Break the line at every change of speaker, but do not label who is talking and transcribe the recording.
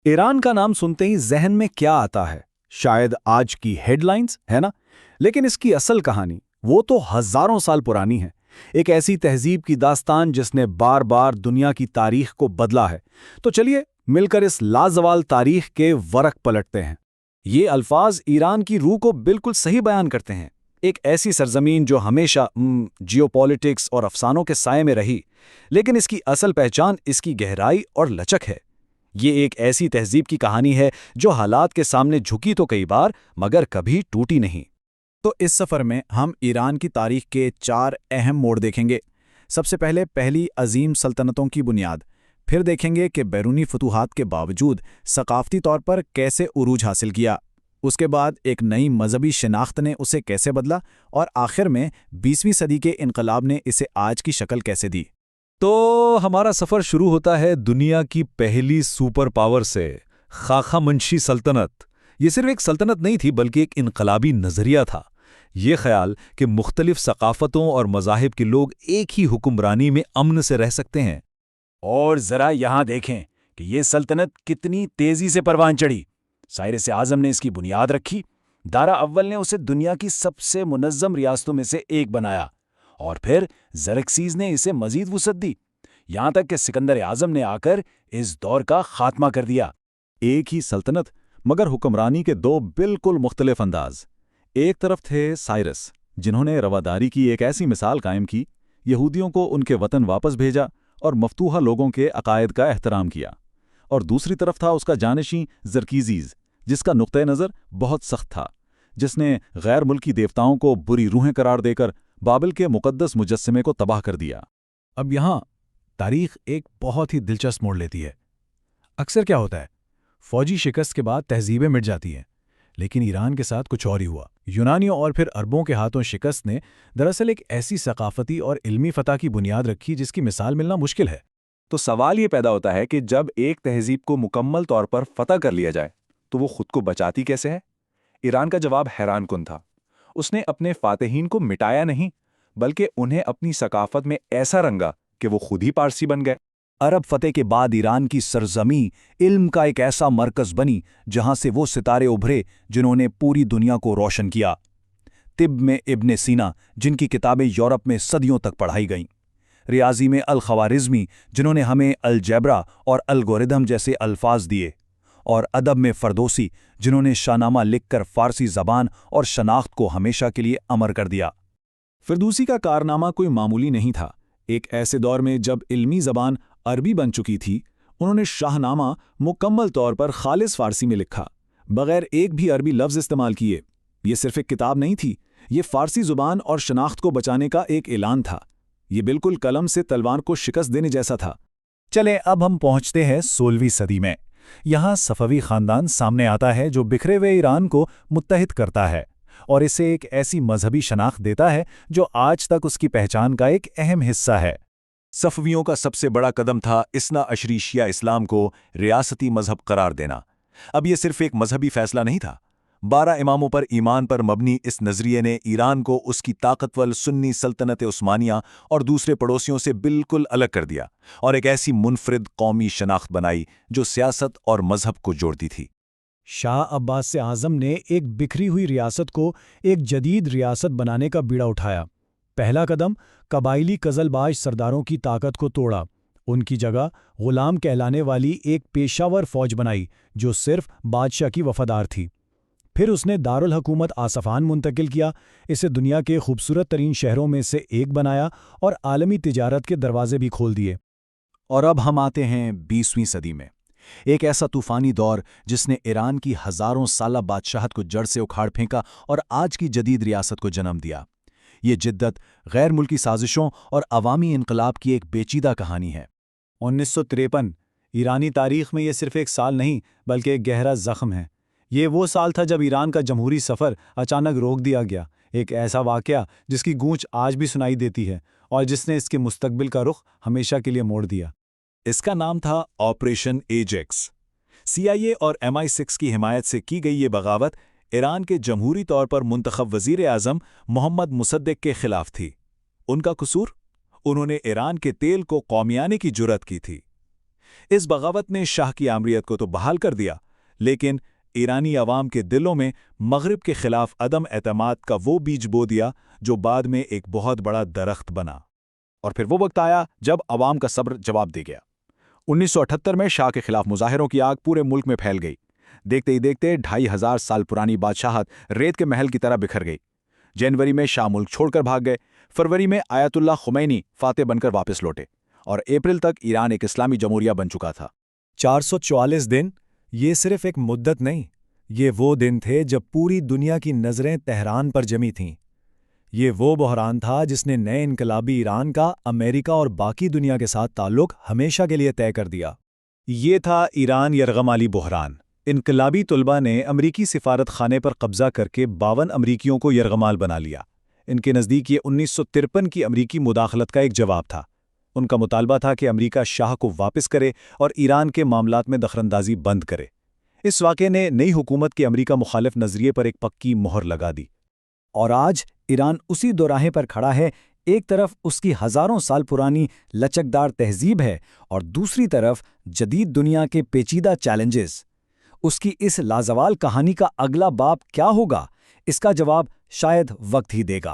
Iran का नाम सुनते ही जहन में क्या आता है? शायद आज की हेडलाइंस, है ना? लेकिन इसकी असल कहानी वो तो हजारों साल पुरानी है। एक ऐसी तहजीब की दास्तान जिसने बार बार दुनिया की तारीख को बदला है। तो चलिए मिलकर इस लाजवाल तारीख के वरक पलटते हैं। ये अल्फाज ईरान की रूह को बिल्कुल सही बयान करते हैं। एक ऐसी सरजमीन जो हमेशा जियोपॉलिटिक्स और अफसानों के साये में रही, लेकिन इसकी असल पहचान इसकी गहराई और लचक है। ये एक ऐसी तहजीब की कहानी है जो हालात के सामने झुकी तो कई बार, मगर कभी टूटी नहीं।
तो इस सफ़र में हम ईरान की तारीख के 4 अहम मोड़ देखेंगे। सबसे पहले पहली अजीम सल्तनतों की बुनियाद, फिर देखेंगे कि बैरूनी फतूहात के बावजूद सकाफ़ती तौर पर कैसे उरूज हासिल किया। उसके बाद एक नई मजहबी शिनाख्त ने उसे कैसे बदला, और आखिर में 20वीं सदी के इनकलाब ने इसे आज की शक्ल कैसे दी।
तो हमारा सफर शुरू होता है दुनिया की पहली सुपर पावर से, खाखामनशी सल्तनत। ये सिर्फ एक सल्तनत नहीं थी, बल्कि एक इनकलाबी नजरिया था। ये ख्याल कि मुख्तलिफ सकाफतों और मज़ाहिब के लोग एक ही हुक्मरानी में अमन से रह सकते हैं।
और जरा यहां देखें कि ये सल्तनत कितनी तेजी से परवान चढ़ी। साइरस आज़म ने इसकी बुनियाद रखी, दारा अव्वल ने उसे दुनिया की सबसे मुनज़्ज़म रियासतों में से एक बनाया, और फिर ज़रक्सीज़ ने इसे मजीद वुसअत दी, यहां तक कि सिकंदर आज़म ने आकर इस दौर का खात्मा कर दिया।
एक ही सल्तनत, मगर हुक्मरानी के 2 बिल्कुल मुख्तलिफ अंदाज। एक तरफ थे साइरस, जिन्होंने रवादारी की एक ऐसी मिसाल कायम की, यहूदियों को उनके वतन वापस भेजा और मफ्तूहा लोगों के अकायद का एहतराम किया। और दूसरी तरफ था उसका जानशी ज़रकीज़ीज़, जिसका नुक्ते नज़र बहुत सख्त था, जिसने गैर मुल्की देवताओं को बुरी रूहें करार देकर बाबिल के मुक़द्दस मुजस्समे को तबाह कर दिया।
अब यहाँ तारीख एक बहुत ही दिलचस्प मोड़ लेती है। अक्सर क्या होता है, फौजी शिकस्त के बाद तहजीबें मिट जाती हैं, लेकिन ईरान के साथ कुछ और ही हुआ। यूनानियों और फिर अरबों के हाथों शिकस्त ने दरअसल एक ऐसी सकाफती और इल्मी फतह की बुनियाद रखी जिसकी मिसाल मिलना मुश्किल है।
तो सवाल ये पैदा होता है कि जब एक तहजीब को मुकम्मल तौर पर फतह कर लिया जाए तो वो खुद को बचाती कैसे है? ईरान का जवाब हैरान कुन था। उसने अपने फातहीन को मिटाया नहीं, बल्कि उन्हें अपनी सकाफत में ऐसा रंगा कि वो खुद ही पारसी बन गए।
अरब फतेह के बाद ईरान की सरजमी इल्म का एक ऐसा मरकज़ बनी जहां से वो सितारे उभरे जिन्होंने पूरी दुनिया को रोशन किया। तिब में इब्ने सीना, जिनकी किताबें यूरोप में सदियों तक पढ़ाई गईं। रियाजी में अल-ख़वारिज़मी, जिन्होंने हमें अलजेब्रा और अलगोरिदम जैसे अल्फाज दिए। और अदब में फ़रदोसी, जिन्होंने शाहनामा लिखकर फ़ारसी ज़बान और शनाख्त को हमेशा के लिए अमर कर दिया।
फ़िरदौसी का कारनामा कोई मामूली नहीं था। एक ऐसे दौर में जब इल्मी ज़बान अरबी बन चुकी थी, उन्होंने शाहनामा मुकम्मल तौर पर खालिस फ़ारसी में लिखा, बग़ैर एक भी अरबी लफ्ज़ इस्तेमाल किए। ये सिर्फ एक किताब नहीं थी, ये फ़ारसी ज़ुबान और शनाख्त को बचाने का एक ऐलान था। ये बिल्कुल कलम से तलवार को शिकस्त देने जैसा था।
चलें अब हम पहुंचते हैं 16वीं सदी में। यहाँ सफ़वी ख़ानदान सामने आता है जो बिखरे हुए ईरान को मुत्तहिद करता है और इसे एक ऐसी मजहबी शनाख्त देता है जो आज तक उसकी पहचान का एक अहम हिस्सा है।
सफ़वियों का सबसे बड़ा कदम था इस्ना अशरी शिया इस्लाम को रियासती मजहब करार देना। अब यह सिर्फ एक मजहबी फैसला नहीं था। 12 इमामों पर ईमान पर मबनी इस नज़रिए ने ईरान को उसकी ताकतवर सुन्नी सल्तनत उस्मानिया और दूसरे पड़ोसियों से बिल्कुल अलग कर दिया और एक ऐसी मुनफरिद कौमी शनाख्त बनाई जो सियासत और मजहब को जोड़ती थी।
शाह अब्बास से आज़म ने एक बिखरी हुई रियासत को एक जदीद रियासत बनाने का बीड़ा उठाया। पहला कदम कबाइली कज़लबाज सरदारों की ताकत को तोड़ा। उनकी जगह गुलाम कहलाने वाली एक पेशावर फौज बनाई जो सिर्फ बादशाह की वफादार थी। फिर उसने दारुल हुकूमत आसफ़ान मुंतकिल किया, इसे दुनिया के खूबसूरत तरीन शहरों में से एक बनाया और आलमी तिजारत के दरवाजे भी खोल दिए।
और अब हम आते हैं 20वीं सदी में, एक ऐसा तूफ़ानी दौर जिसने ईरान की हज़ारों साला बादशाहत को जड़ से उखाड़ फेंका और आज की जदीद रियासत को जन्म दिया। ये जिद्दत गैर मुल्की साजिशों और अवामी इनकलाब की एक पेचीदा कहानी है।
1953 ईरानी तारीख़ में ये सिर्फ एक साल नहीं बल्कि एक गहरा ज़ख्म है। ये वो साल था जब ईरान का जमहूरी सफ़र अचानक रोक दिया गया, एक ऐसा वाक़या जिसकी गूंज आज भी सुनाई देती है और जिसने इसके मुस्तकबिल का रुख हमेशा के लिए मोड़ दिया।
इसका नाम था ऑपरेशन एजेक्स। CIA और MI6 की हिमायत से की गई ये बगावत ईरान के जमहूरी तौर पर मुंतखब वज़ीर आज़म मोहम्मद मुसद्दिक़ के खिलाफ थी। उनका कसूर? उन्होंने ईरान के तेल को कौमियाने की जुर्रत की थी। इस बगावत ने शाह की आमरीत को तो बहाल कर दिया, लेकिन ईरानी अवाम के दिलों में मगरिब के खिलाफ अदम एतमाद का वो बीज बो दिया जो बाद में एक बहुत बड़ा दरख्त बना।
और फिर वो वक्त आया जब अवाम का सब्र जवाब दे गया। 1978 में शाह के खिलाफ मुजाहिरों की आग पूरे मुल्क में फैल गई। देखते ही देखते 2500 साल पुरानी बादशाहत रेत के महल की तरह बिखर गई। जनवरी में शाह मुल्क छोड़कर भाग गए, फरवरी में आयतुल्लाह खुमैनी फातेह बनकर वापस लौटे, और अप्रैल तक ईरान एक इस्लामी जमहूरिया बन चुका था।
444 दिन, ये सिर्फ एक मुद्दत नहीं, ये वो दिन थे जब पूरी दुनिया की नज़रें तेहरान पर जमी थीं। ये वो बहरान था जिसने नए इनकलाबी ईरान का अमेरिका और बाकी दुनिया के साथ ताल्लुक हमेशा के लिए तय कर दिया।
ये था ईरान यरगमाली बहरान। इनकलाबी तुलबा ने अमरीकी सिफारत खाने पर कब्जा करके 52 अमरीकियों को यरगमाल बना लिया। इनके नज़दीक ये 1953 की अमरीकी मुदाखलत का एक जवाब था। उनका मुतालबा था कि अमरीका शाह को वापस करे और ईरान के मामलात में दखलंदाजी बंद करे। इस वाक़े ने नई हुकूमत के अमरीका मुखालिफ नज़रिए पर एक पक्की मोहर लगा दी।
और आज ईरान उसी दोराहे पर खड़ा है। एक तरफ उसकी हज़ारों साल पुरानी लचकदार तहजीब है और दूसरी तरफ जदीद दुनिया के पेचीदा चैलेंजेस। उसकी इस लाजवाल कहानी का अगला बाब क्या होगा, इसका जवाब शायद वक्त ही देगा।